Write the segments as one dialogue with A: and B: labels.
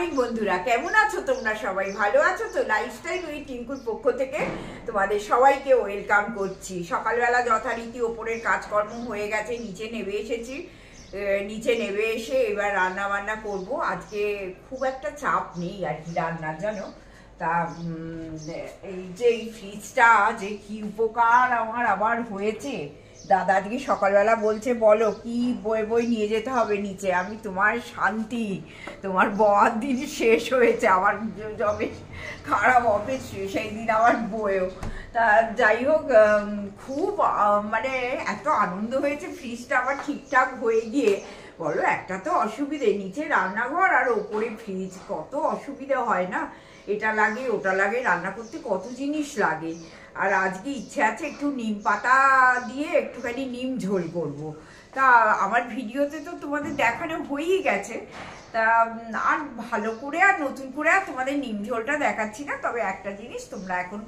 A: Morning বন্ধুরা, কেমন আছো তোমরা? সবাই ভালো আছো তো? লাইফস্টাইল উইথ টিঙ্কুর পক্ষ থেকে তোমাদের সবাইকে ওয়েলকাম করছি। সকালবেলা যথারীতি ওপরের কাজকর্ম হয়ে গেছে, নিচে নেমে এসেছি। নিচে নেমে এসে এবার রান্না বান্না করবো। আজকে খুব একটা চাপ নেই আর কি রান্নার, জানো। তা এই যে এই ফ্রিজটা যে কি উপকার আমার আবার হয়েছে। দাদা আজকে সকালবেলা বলছে, বলো কি বই বই নিয়ে যেতে হবে নিচে। আমি তোমার শান্তি, তোমার বর দিন শেষ হয়েছে, আমার যবে খারাপ অফিস সেই দিন আমার বইও। তা যাই হোক, খুব মানে এত আনন্দ হয়েছে ফ্রিজটা আবার ঠিকঠাক হয়ে গিয়ে। বলো, একটা তো অসুবিধে, নিচে রান্নাঘর আর ওপরে ফ্রিজ, কত অসুবিধা হয় না। এটা লাগে ওটা লাগে, রান্না করতে কত জিনিস লাগে। আর আজকে ইচ্ছে আছে একটু নিম পাতা দিয়ে একটুখানি নিম ঝোল করব। তা আমার ভিডিওতে তো তোমাদের দেখানো হয়েই গেছে। তা আর ভালো করে আর নতুন করে আর তোমাদের নিম ঝোলটা দেখাচ্ছি না। তবে একটা জিনিস তোমরা এখন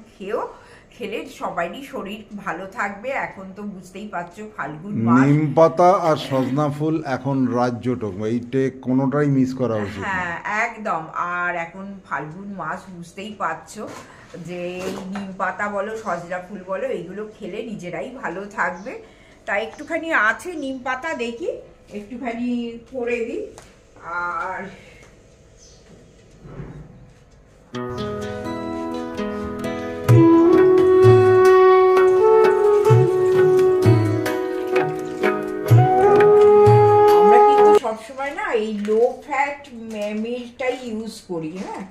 A: খেলে সবারই শরীর ভালো থাকবে। এখন তো বুঝতেই পারছো ফাল্গুন মাস,
B: নিম পাতা আর সজনা ফুল এখন রাজ্যটক, এইটা কোনোটাই মিস করা উচিত না।
A: হ্যাঁ একদম। আর এখন ফাল্গুন মাস, বুঝতেই পারছো যে এই নিম পাতা বলো সজনা ফুল বলো, এইগুলো খেলে নিজেরাই ভালো থাকবে। তাই একটুখানি আছে নিম পাতা, দেখি একটুখানি করে দিই। আর সবসময় না এই লো ফ্যাট মিল্কটাই ইউজ করি। হ্যাঁ,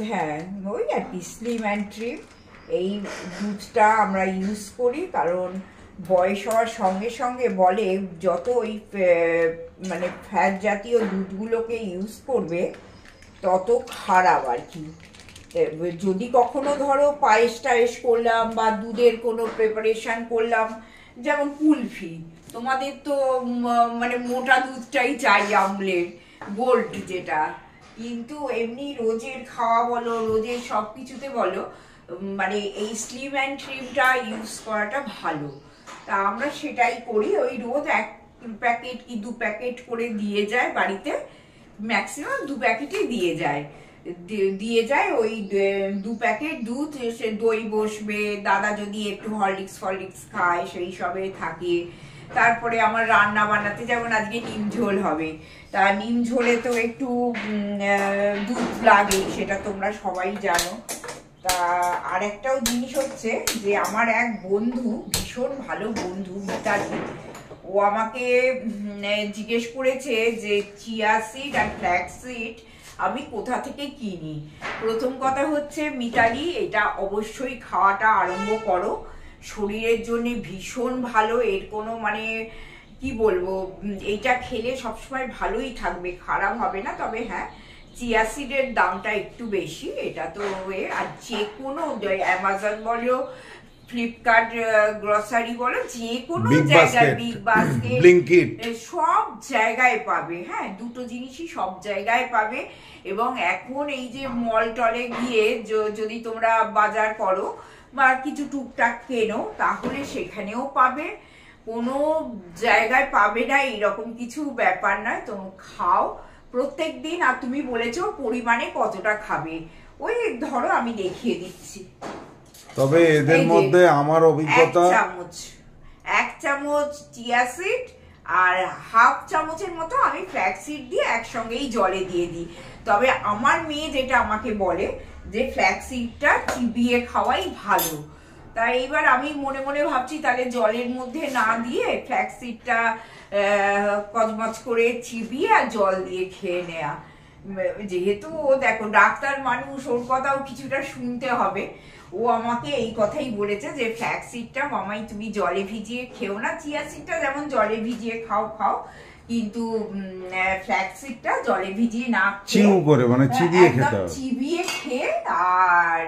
A: হ্যাঁ ওই আর কি স্লিম অ্যান্ড ট্রিম এই দুধটা আমরা ইউজ করি। কারণ বয়স হওয়ার সঙ্গে সঙ্গে বলে যত ওই মানে ফ্যাট জাতীয় দুধগুলোকে ইউজ করবে তত খারাপ আর কি। যদি কখনো ধরো পায়েস টায়েস করলাম বা দুধের কোনো প্রিপারেশন করলাম, যেমন কুলফি, তোমাদের তো মানে মোটা দুধটাই চাই, আমলের গোল্ড যেটা। কিন্তু এমনি রোজের খাওয়া বলো, রোজের সব কিছুতে বলো, মানে এই স্লিম অ্যান্ড ট্রিমটা ইউজ করাটা ভালো। তা আমরা সেটাই করি। ওই রোজ 1 প্যাকেট কি 2 প্যাকেট করে দিয়ে যায় বাড়িতে, ম্যাক্সিমাম 2 প্যাকেটই দিয়ে যায়। ওই 2 প্যাকেট দুধ, সে দই বসবে, দাদা যদি একটু হরলিক্স খায় সেই সবে থাকে। তারপরে আমার রান্না বান্নাতে যেমন আজকে নিম ঝোল হবে, তা নিম ঝোলে তো একটু দুধ লাগে, সেটা তোমরা সবাই জানো। তা আর একটাও জিনিস হচ্ছে যে আমার এক বন্ধু, ভীষণ ভালো বন্ধু মিতালি, ও আমাকে জিজ্ঞেস করেছে যে চিয়া সিড আর ফ্ল্যাক্স সিড আমি কোথা থেকে কিনি। প্রথম কথা হচ্ছে মিতালি, এটা অবশ্যই খাওয়াটা আরম্ভ করো, শরীরের জন্য ভীষণ ভালো। এর কোনো মানে কি বলবো, এইটা খেলে সবসময় ভালোই থাকবে, খারাপ হবে না। তবে হ্যাঁ, চিয়া সিডের দামটা একটু বেশি, এটা তো। আর যে কোনো অ্যামাজন বলো, ফ্লিপকার্ট গ্রসারি বলো, যে কোনো জায়গায়, বিগ বাস্কেট, ব্লিঙ্কিট, সব জায়গায় পাবে। হ্যাঁ, দুটো জিনিসই সব জায়গায় পাবে। এবং এখন এই যে মল টলে গিয়ে যদি তোমরা বাজার করো বা কিছু টুকটাক কেনো, তাহলে সেখানেও পাবে। কোনো জায়গায় পাবে না এরকম কিছু ব্যাপার নয়। তুমি খাও প্রত্যেক দিন। আর তুমি বলেছো পরিমাণে কতটা খাবে, ওই ধরো আমি দেখিয়ে দিচ্ছি।
B: তবে এদের মধ্যে আমার অভিজ্ঞতা,
A: 1 চামচ চিয়া সিড আর হাফ চামচের মতো আমি ফ্ল্যাক্স সিড দিয়ে একসঙ্গেই জলে দিয়ে দিই। তবে আমার মেয়ে যেটা আমাকে বলে যে ফ্ল্যাক্স সিডটা চিবিয়ে খাওয়াই ভালো। তাই এইবার আমি মনে মনে ভাবছি তাহলে জলের মধ্যে না দিয়ে ফ্ল্যাক্স সিডটা কচমচ করে চিবিয়ে আর জল দিয়ে খেয়ে নেয়া। যেহেতু ও দেখো ডাক্তার মানুষ, ওর কথাও কিছুটা শুনতে হবে। ও আমাকে এই কথাই বলেছে যে ফ্ল্যাক্স সিডটা মামাই তুমি জলে ভিজিয়ে খেও না, চিয়া সিডটা যেমন জলে ভিজিয়ে খাও, কিন্তু ফ্ল্যাক্স সিডটা জলে ভিজিয়ে না
B: চিউ করে, মানে চিবিয়ে খেতে হবে,
A: চিবিয়ে খেয়ে আর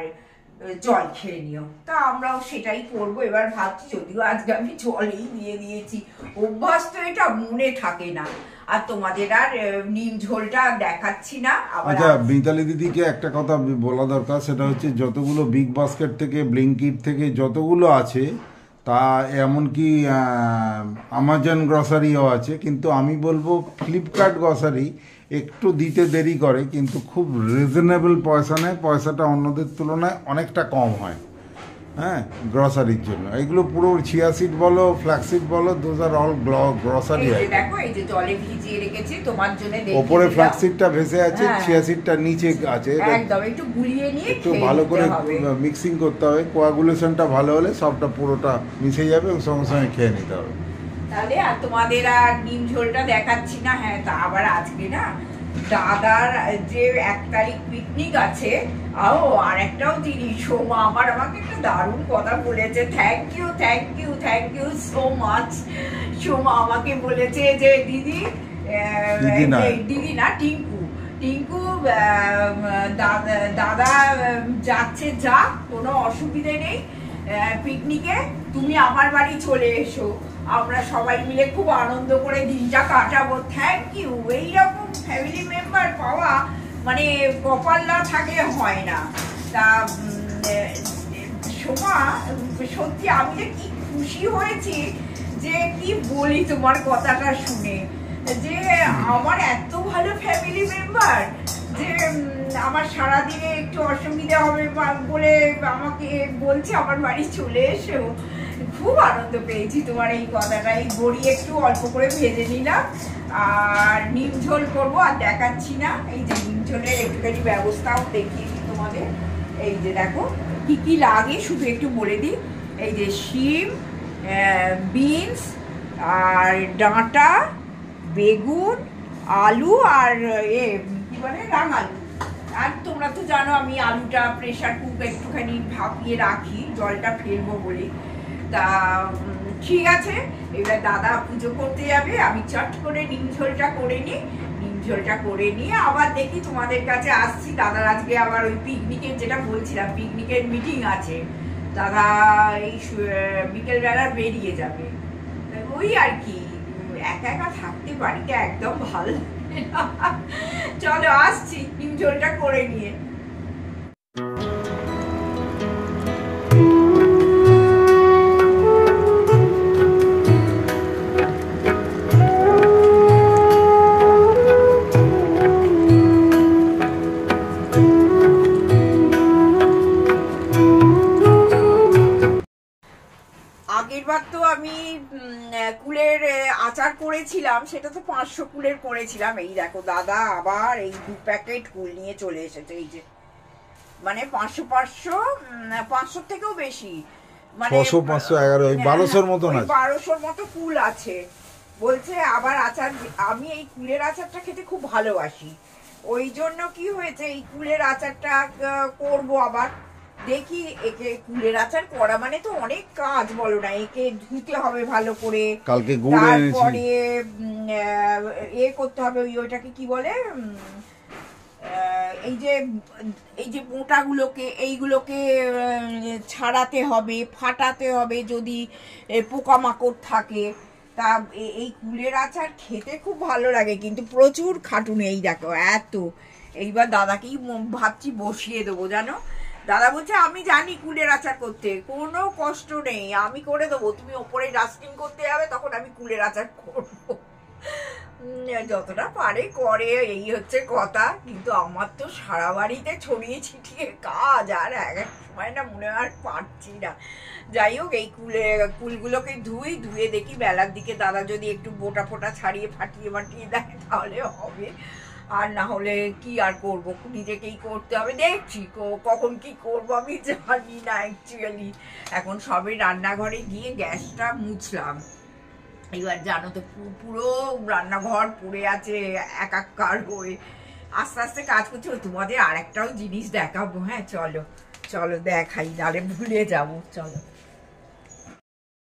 A: জল খেয়ে নিও। তা আমরাও সেটাই করবো। এবার ভাবছি, যদিও আজকে আমি জলেই দিয়ে দিয়েছি, অভ্যাস তো এটা মনে থাকে না। আর তোমাদের আর নিম ঝোলটা দেখাচ্ছি না।
B: আচ্ছা, মিতালি দিদিকে একটা কথা বলা দরকার, সেটা হচ্ছে যতগুলো বিগ বাস্কেট থেকে, ব্লিঙ্কিট থেকে যতগুলো আছে, তা এমনকি আমাজন গ্রসারিও আছে, কিন্তু আমি বলবো ফ্লিপকার্ট গ্রসারি একটু দিতে দেরি করে, কিন্তু খুব রিজনেবল পয়সা নেয়, পয়সাটা অন্যদের তুলনায় অনেকটা কম হয়। হ্যাঁ, গ্রসারির জন্য এগুলো পুরো চিয়া সিড বলো, ফ্ল্যাক্সিড বলো, দোজ আর অল গ্রসারি।
A: দেখো এই যে জলে ভিজিয়ে রেখেছি তোমার জন্য,
B: ওপরে ফ্ল্যাক্সিডটা ভেসে আছে, চিয়া সিডটা নিচে আছে,
A: একদম একটু গুলিয়ে নিয়ে
B: একটু ভালো করে মিক্সিং করতে হবে, কোয়াগুলেশনটা ভালো হলে সবটা পুরোটা মিশে যাবে এবং সঙ্গে সঙ্গে খেয়ে নিতে হবে।
A: তাহলে আর তোমাদের আর ডিম ঝোলটা দেখাচ্ছি না। হ্যাঁ, তা আবার আজকে না দাদার যে 1 তারিখ পিকনিক আছে, আর একটাও জিনিস, সোমা আমাকে একটা দারুণ কথা বলেছে। Thank you so much. Soma আমাকে বলেছে যে দিদি না টিঙ্কু দাদা যাচ্ছে, যা, কোনো অসুবিধে নেই, পিকনিকে তুমি আমার বাড়ি চলে এসো, আমরা সবাই মিলে খুব আনন্দ করে দিনটা কাটাবো। Thank you. এইরকম ফ্যামিলি মেম্বার পাওয়া মানে কপাল না থাকলে হয় না। তা সোমা, সত্যি আমি যে কি খুশি হয়েছি যে কি বলি তোমার কথাটা শুনে, যে আমার এত ভালো ফ্যামিলি মেম্বার, যে আমার সারাদিনে একটু অসুবিধা হবে বলে আমাকে বলছে আমার বাড়ি চলে এসো। খুব আনন্দ পেয়েছি তোমার এই কথাটা। এই বড়ি একটু অল্প করে ভেজে নিলাম, আর নিম ঝোল করবো, আর দেখাচ্ছি না। এই যে নিম ঝোলের একটুখানি ব্যবস্থাও দেখিয়ে দিই তোমাদের। এই যে দেখো কি কি লাগে শুধু একটু বলে দিই। এই যে শিম, বিনস, আর ডাঁটা, বেগুন, আলু, আর কি বলে রাঙালু। আর তোমরা তো জানো আমি আলুটা প্রেশার কুকারে একটুখানি ভাপিয়ে রাখি, জলটা ফেলবো বলে। তা ঠিক আছে, এবার দাদা পুজো করতে যাবে, আমি চট করে নিম ঝোলটা করে নিই। নিম ঝোলটা করে নিয়ে আবার দেখি তোমাদের কাছে আসছি। দাদার আজকে আবার ওই পিকনিকের, যেটা বলছিলাম, পিকনিকের মিটিং আছে। দাদা এই বিকেলবেলা বেরিয়ে যাবে। ওই আর কি, একা একা থাকতে বাড়িতে একদম ভালো লাগে না। চলো আসছি নিম ঝোলটা করে নিয়ে। আগেরবার তো আমি কুলের আচার করেছিলাম, সেটা তো 500 কুলের করেছিলাম। এই দেখো দাদা আবার এই 2 প্যাকেট কুল নিয়ে চলে এসেছে। এই যে মানে 500 থেকেও বেশি, মানে
B: 1200 মতন আছে,
A: 1200 মতো কুল আছে। বলছে আবার আচার, আমি এই কুলের আচারটা খেতে খুব ভালোবাসি, ওই জন্য কি হয়েছে এই কুলের আচারটা করবো আবার। দেখি, একে কুলের আচার করা মানে তো অনেক কাজ, বলো না। একে ধুতে হবে ভালো করে,
B: কালকে
A: তারপরে করতে হবে, ওইটাকে কি বলে, এই যে মোটাগুলোকে, এইগুলোকে ছাড়াতে হবে, ফাটাতে হবে যদি পোকামাকড় থাকে। তা এই কুলের আচার খেতে খুব ভালো লাগে, কিন্তু প্রচুর খাটুনি। এই দেখো এত, এইবার দাদাকেই ভাবছি বসিয়ে দেবো, জানো। দাদা বলছে আমি জানি কুলের আচার করতে, কোনো কষ্ট নেই, আমি করে দেবো, তুমি ওপরে ডাস্টিং করতে যাবে, তখন আমি কুলের আচার করবো। যতটা পারে করে, এই হচ্ছে কথা। কিন্তু আমার তো সারা বাড়িতে ছড়িয়ে ছিটিয়ে কাজ, আর এক সময় না মনে আর পারছি না। যাই হোক, এই কুলগুলোকে ধুয়ে দেখি বেলার দিকে দাদা যদি একটু বোটা ফোটা ছাড়িয়ে ফাটিয়ে মাটিয়ে দেয় তাহলে হবে, আর না হলে কি আর করব, নিজেকেই করতে হবে। দেখছি কখন কি করব আমি জানি না অ্যাকচুয়ালি। এখন সবে রান্নাঘরে গিয়ে গ্যাসটা মুছলাম। এবার জানো তো পুরো রান্নাঘর পড়ে আছে একাকার হয়ে, আস্তে আস্তে কাজ করছি। তোমাদের আর একটাও জিনিস দেখাবো। হ্যাঁ চলো দেখাই, নাহলে ভুলে যাবো। চলো,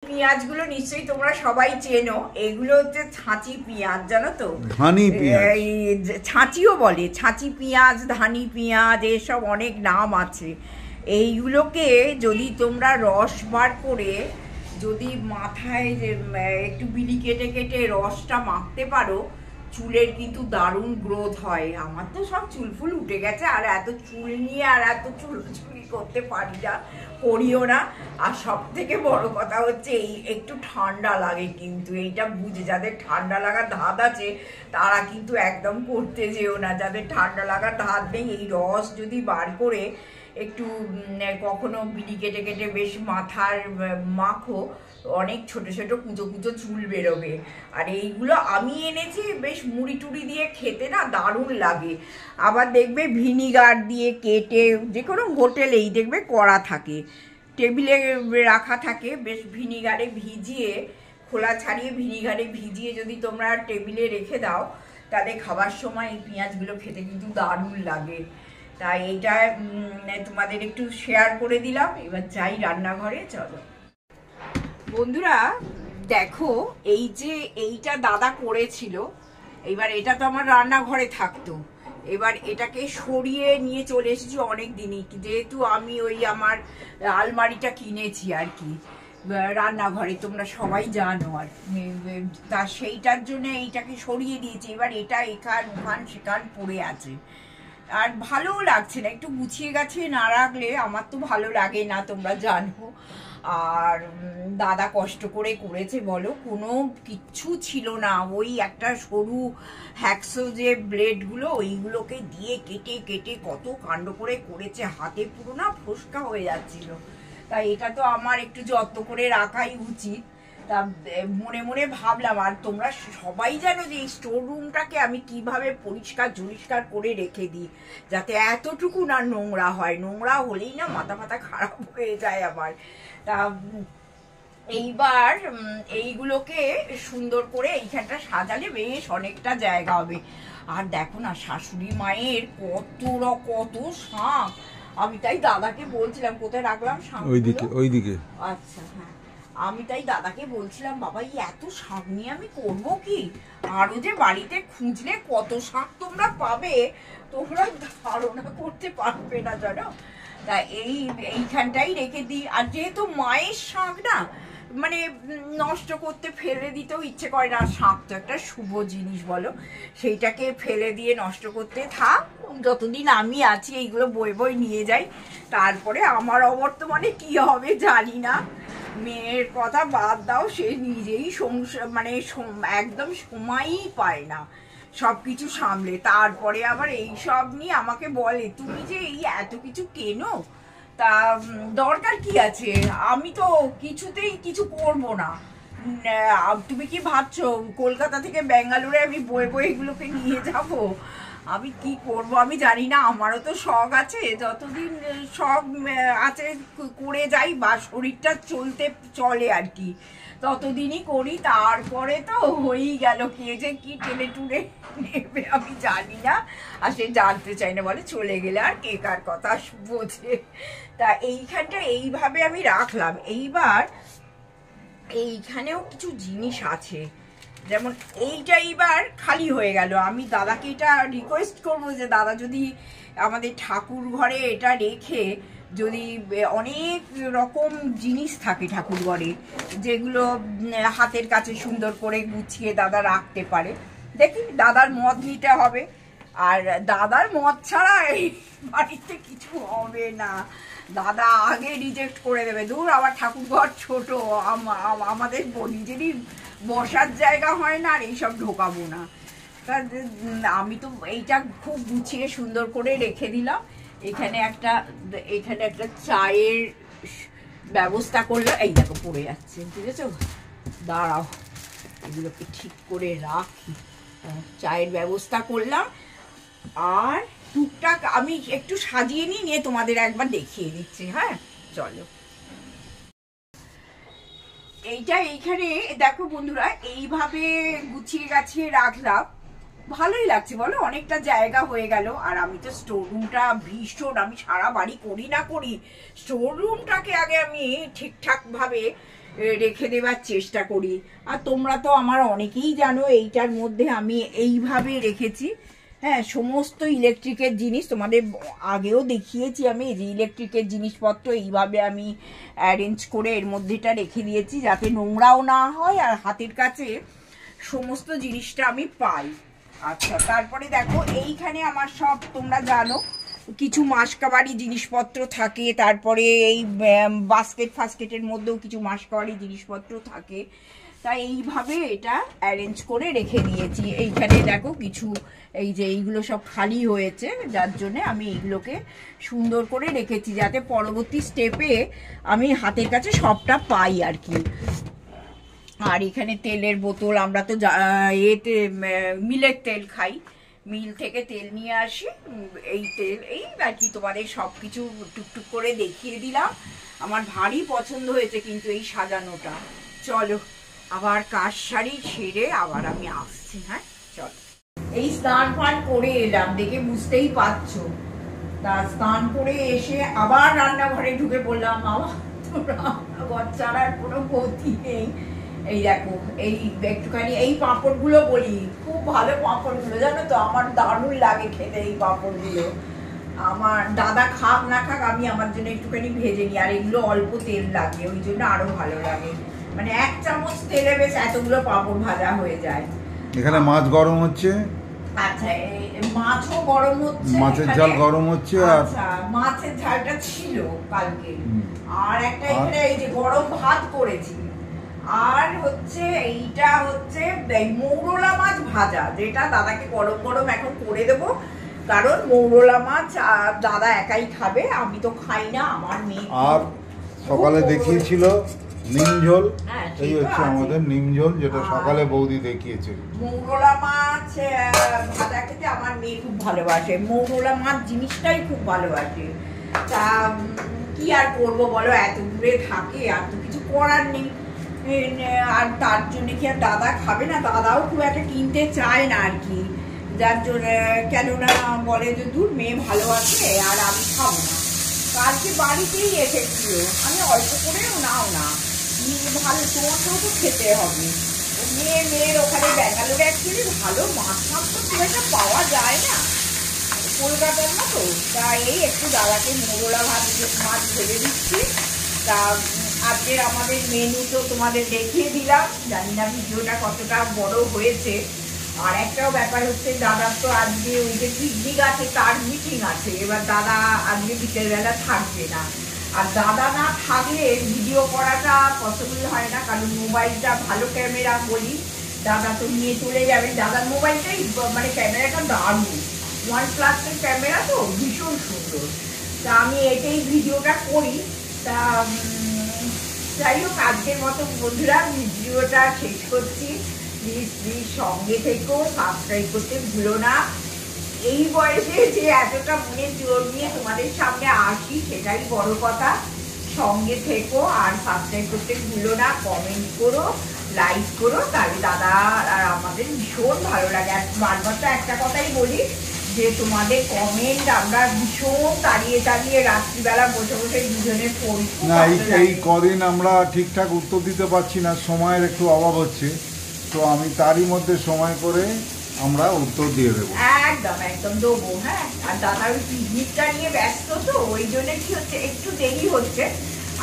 A: পেঁয়াজগুলো নিশ্চয়ই তোমরা সবাই চেনো, এগুলো হচ্ছে ছাঁচি পেঁয়াজ, জানো তো,
B: ধানি পেঁয়াজ,
A: ছাঁচিও বলে, ছাঁচি পেঁয়াজ, ধানি পেঁয়াজ, এসব অনেক নাম আছে। এইগুলোকে যদি তোমরা রস বার করে যদি মাথায় একটু বিলি কেটে কেটে রসটা মাখতে পারো, চুলের কিন্তু দারুণ গ্রোথ হয়। আমার তো সব চুল ফুল উঠে গেছে, আর এত চুল নিয়ে আর এত চুলচুলি করতে পারি না, করিও না। আর সব থেকে বড় কথা হচ্ছে এই একটু ঠান্ডা লাগে, কিন্তু এইটা বুঝে, যাদের ঠান্ডা লাগার ধাত আছে তারা কিন্তু একদম করতে যেও না। যাদের ঠান্ডা লাগার ধাত নেই, এই রস যদি বার করে একটু কখনো বিড়ি কেটে কেটে বেশ মাথার মাখো, অনেক ছোট ছোট কুচো কুচো চুল বেরোবে। আর এইগুলো আমি এনেছি, বেশ মুড়ি টুড়ি দিয়ে খেতে না দারুণ লাগে। আবার দেখবে ভিনিগার দিয়ে কেটে, যে কোনো হোটেলেই দেখবে করা থাকে, টেবিলে রাখা থাকে, বেশ ভিনিগারে ভিজিয়ে, খোলা ছাড়িয়ে ভিনিগারে ভিজিয়ে যদি তোমরা টেবিলে রেখে দাও, তাহলে খাবার সময় এই পেঁয়াজগুলো খেতে কিন্তু দারুণ লাগে। তাই এইটা তোমাদের একটু শেয়ার করে দিলাম। এবার যাই রান্নাঘরে, চলো বন্ধুরা। দেখো, এই যে এইটা দাদা করেছিল, এবার এটা তো আমার রান্নাঘরে থাকতো, এবার এটাকে সরিয়ে নিয়ে চলে এসেছি অনেক দিনই, যেহেতু আমি ওই আমার আলমারিটা কিনেছি আর কি রান্নাঘরে, তোমরা সবাই জানো। আর তা সেইটার জন্য এইটাকে সরিয়ে দিয়েছি। এবার এটা এখান ওখান সেখান পড়ে আছে, আর ভালোও লাগছে না। একটু গুছিয়ে গাছিয়ে না রাখলে আমার তো ভালো লাগে না, তোমরা জানো। আর দাদা কষ্ট করে করেছে বলো, কোনো কিচ্ছু ছিল না, ওই একটা সরু হ্যাকসো যে ব্লেডগুলো, ওইগুলোকে দিয়ে কেটে কেটে কত কাণ্ড করে করেছে, হাতে পুরো না ফোসকা হয়ে যাচ্ছিল। তাই এটা তো আমার একটু যত্ন করে রাখাই উচিত। তা মনে মনে ভাবলাম, আর তোমরা সবাই জানো যে এই স্টোর রুমটাকে আমি কিভাবে পরিষ্কার জরিষ্কার করে রেখে দিই, যাতে এতটুকু না নোংরা হয়। নোংরা হলেই না মাথা ফাতা খারাপ হয়ে যায় আমার। তা এইবার এইগুলোকে সুন্দর করে এইখানটা সাজালে বেশ অনেকটা জায়গা হবে। আর দেখো না, শাশুড়ি মায়ের কত শাঁখ। আমি তাই দাদাকে বলছিলাম, কোথায় রাখলাম শাঁখ,
B: ওইদিকে।
A: আচ্ছা হ্যাঁ, আমি তাই দাদাকে বলছিলাম, বাবা এই এত শাঁখ নিয়ে আমি করবো কি? আরো যে বাড়িতে খুঁজলে কত শাঁখ তোমরা পাবে, তোমরা ধারণা করতে পারবে না জানো। তা এইখানটাই রেখে দিই। আর যেহেতু মায়ের শাঁখ না, মানে নষ্ট করতে ফেলে দিতেও ইচ্ছে করে না। শাঁখ তো একটা শুভ জিনিস বলো, সেইটাকে ফেলে দিয়ে নষ্ট করতে থাক, যতদিন আমি আছি এইগুলো বই বই নিয়ে যাই। তারপরে আমার অবর্তমানে কি হবে জানি না, মেয়ের কথা বাদ দাও, সে নিজেই সংসার মানে একদম সময়ই পায় না সবকিছু সামলে। তারপরে আবার এই সব নিয়ে আমাকে বলে, তুমি যে এই এত কিছু কেনো, তা দরকার কি আছে? আমি তো কিছুতেই কিছু করব না। তুমি কি ভাবছো কলকাতা থেকে ব্যাঙ্গালোরে আমি বয়ে বয়ে এগুলোকে নিয়ে যাব? আমি কি করব আমি জানি না। আমারও তো শখ আছে, যতদিন শখ আছে করে যাই, বা শরীরটা চলে আর কি, ততদিনই করি। তারপরে তো হয়েই গেল, কে যে কি টেনে টুনে নেবে আমি জানি না, আর সে জানতে চাই না, বলে চলে গেলে আর কে কার কথা বোঝে। তা এইখানটা এইভাবে আমি রাখলাম। এইবার এইখানেও কিছু জিনিস আছে, যেমন এইটা এইবার খালি হয়ে গেল। আমি দাদাকে এটা রিকোয়েস্ট করবো যে দাদা যদি আমাদের ঠাকুর ঘরে এটা রেখে, যদি অনেক রকম জিনিস থাকে ঠাকুর ঘরে, যেগুলো হাতের কাছে সুন্দর করে গুছিয়ে দাদা রাখতে পারে, দেখি দাদার মত নিতে হবে। আর দাদার মত ছাড়া এই বাড়িতে কিছু হবে না। দাদা আগে রিজেক্ট করে দেবে, দূর আবার ঠাকুর ঘর ছোট, আমাদের নিজেরই বসার জায়গা হয় না, আর এইসব ঢোকাবো না। তা আমি তো এইটা খুব গুছিয়ে সুন্দর করে রেখে দিলাম। এখানে একটা চায়ের ব্যবস্থা করলো। এই দেখো পড়ে যাচ্ছে, ঠিক আছে, দাঁড়াও এগুলোকে ঠিক করে রাখি। চায়ের ব্যবস্থা করলাম, আর টুকটাক আমি একটু সাজিয়ে নিয়ে তোমাদের একবার দেখিয়ে দিচ্ছি। হ্যাঁ চলো, এইটা এইখানে দেখো বন্ধুরা, এইভাবে গুছিয়ে গাছিয়ে রাখলাম, ভালোই লাগছে বলো, অনেকটা জায়গা হয়ে গেল। আর আমি তো স্টোর রুমটা ভীষণ, আমি সারা বাড়ি করি না করি, স্টোর রুমটাকে আগে আমি ঠিকঠাক ভাবে রেখে দেবার চেষ্টা করি। আর তোমরা তো আমার অনেকেই জানো, এইটার মধ্যে আমি এইভাবে রেখেছি। হ্যাঁ, সমস্ত ইলেকট্রিকের জিনিস তোমাদের আগেও দেখিয়েছি আমি, যে ইলেকট্রিকের জিনিসপত্র এইভাবে আমি অ্যারেঞ্জ করে এর মধ্যেটা রেখে দিয়েছি, যাতে নোংরাও না হয় আর হাতের কাছে সমস্ত জিনিসটা আমি পাই। আচ্ছা, তারপরে দেখো এইখানে আমার সব তোমরা জানো কিছু মাসকাবাড়ি জিনিসপত্র থাকে, তারপরে এই বাস্কেটের মধ্যেও কিছু মাসকাবাড়ি জিনিসপত্র থাকে, তাই এইভাবে এটা অ্যারেঞ্জ করে রেখে দিয়েছি। এইখানে দেখো কিছু এই যে এইগুলো সব খালি হয়েছে, যার জন্য আমি এইগুলোকে সুন্দর করে রেখেছি যাতে পরবর্তী স্টেপে আমি হাতের কাছে সবটা পাই আর কি। আর এখানে তেলের বোতল, আমরা তো এতে মিলের তেল খাই, মিল থেকে তেল নিয়ে আসি, এই তেল এই আর কি তোমাদের সব কিছু টুকটুক করে দেখিয়ে দিলাম। আমার ভারী পছন্দ হয়েছে কিন্তু এই সাজানোটা। চলো আবার কাজ সারি, ছেড়ে আবার আমি আসছি। হ্যাঁ চলো, এই স্নান ফান করে এলাম, দেখে বুঝতেই পারছো। তা স্নান করে এসে আবার রান্নাঘরে ঢুকে পড়লাম। আমার তো রান্নাঘর ছাড়ার কোনো গতি নেই। এই দেখো এই একটুখানি এই পাঁপড়গুলো বলি, খুব ভালো পাঁপড়গুলো জানো তো, আমার দারুণ লাগে খেতে এই পাঁপড়গুলো। আমার দাদা খাক না খাক আমি আমার জন্য একটুখানি ভেজে নিই, আর এগুলো অল্প তেল লাগে ওই জন্য আরো ভালো লাগে। মানে 1 চামচ তেলে বেশ এতগুলো পাঁপড় ভাজা হয়ে যায়।
B: এখানে মাছ গরম হচ্ছে।
A: আচ্ছা, মাছও গরম হচ্ছে,
B: মাছের ঝাল গরম হচ্ছে।
A: আচ্ছা, মাছের ঝালটা ছিল কালকে, আর একটা এখানে এই যে গরম ভাত করেছি, আর হচ্ছে এইটা হচ্ছে মৌরলা মাছ ভাজা, যেটা দাদাকে গরম গরম এখন করে দেবো, কারণ মৌরলা মাছ দাদা একাই খাবে, আমি তো খাই না, আমার মেয়ে। আর
B: সকালে দেখিয়েছিল নিম ঝোল, এই হচ্ছে আমাদের নিম ঝোল, যেটা সকালে বৌদি দেখিয়েছে।
A: মৌরলা মাছ ভাজা খেতে আমার মেয়ে খুব ভালোবাসে, মৌরলা মাছ জিনিসটাই খুব ভালোবাসে। তা কি আর করবো বলো, এত দূরে থাকে, আর তো কিছু করার নেই। আর তার জন্য কি আর দাদা খাবে না, দাদাও খুব একটা কিনতে চায় না আর কি, যার জন্য কেননা বলে যে দূর মেয়ে ভালো আছে আর আমি খাবো না। কালকে বাড়িতেই এসেছিল, আমি অল্প করেও নাও না, ভালো তোমাকেও তো খেতে হবে। মেয়ের ওখানে ব্যাঙ্গালোরে অ্যাকচুয়ালি ভালো মাছ মাছ তো খুব একটা পাওয়া যায় না কলকাতার মতো, তাই এই একটু দাদাকে মোগলা মাছ ভেজে দিচ্ছি। তা আজকের আমাদের মেনু তো তোমাদের দেখিয়ে দিলাম, জানি না ভিডিওটা কতটা বড় হয়েছে। আর একটাও ব্যাপার হচ্ছে, দাদার তো আজকে ওই যে পিকনিক আছে, তার মিটিং আছে, এবার দাদা আজকে বিকেলবেলা থাকবে না, আর দাদা না থাকলে ভিডিও করাটা পসিবল হয় না, কারণ মোবাইলটা ভালো ক্যামেরা বলি, দাদা তো নিয়ে চলে যাবে। দাদার মোবাইলটাই মানে ক্যামেরাটা দারুণ, OnePlus-এর ক্যামেরা তো ভীষণ সুন্দর, তা আমি এটাই ভিডিওটা করি। তা যাই হোক, আজকের মতো বন্ধুরা ভিডিওটা শেষ করছি। প্লিজ সঙ্গে থেকো, সাবস্ক্রাইব করতে ভুলো না। এই বয়সে যে এতটা মনে জোর নিয়ে তোমাদের সামনে আসি সেটাই বড় কথা। সঙ্গে থেকো আর সাবস্ক্রাইব করতে ভুলো না, কমেন্ট করো, লাইক করো, তাহলে দাদা আর আমাদের ভীষণ ভালো লাগে। আর বারবার তো একটা কথাই বলি যে তোমাদের কমেন্ট আমরা ভীষণ তাড়িয়ে রাত্রিবেলা বসে বসে দুজনে পড়ি।
B: না এই কদিন আমরা ঠিকঠাক উত্তর দিতে পারছি না, সময়ের একটু অভাব হচ্ছে, তো আমি তারই মধ্যে সময় করে আমরা উত্তর দিয়ে দেবো।
A: একদম দেবো। হ্যাঁ, আর দাদা ওই পিকনিকটা নিয়ে ব্যস্ত তো, ওই জন্য কি হচ্ছে একটু দেরি হচ্ছে।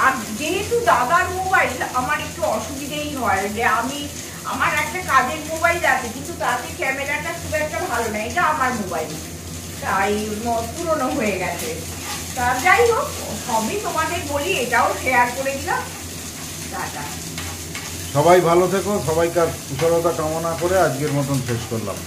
A: আর যেহেতু দাদার মোবাইল আমার একটু অসুবিধেই হয়, যে আমার একটা কাজের মোবাইল আছে কিন্তু তাতে ক্যামেরাটা খুব একটা ভালো না, এটা আমার মোবাইল, তাই পুরনো হয়ে গেছে। তা যাই হোক, সবই তোমাদের বলি, এটাও শেয়ার করে দিলাম। টাটা,
B: সবাই ভালো থেকো, সবাইকার কুশলতা কামনা করে আজকের মতন শেষ করলাম।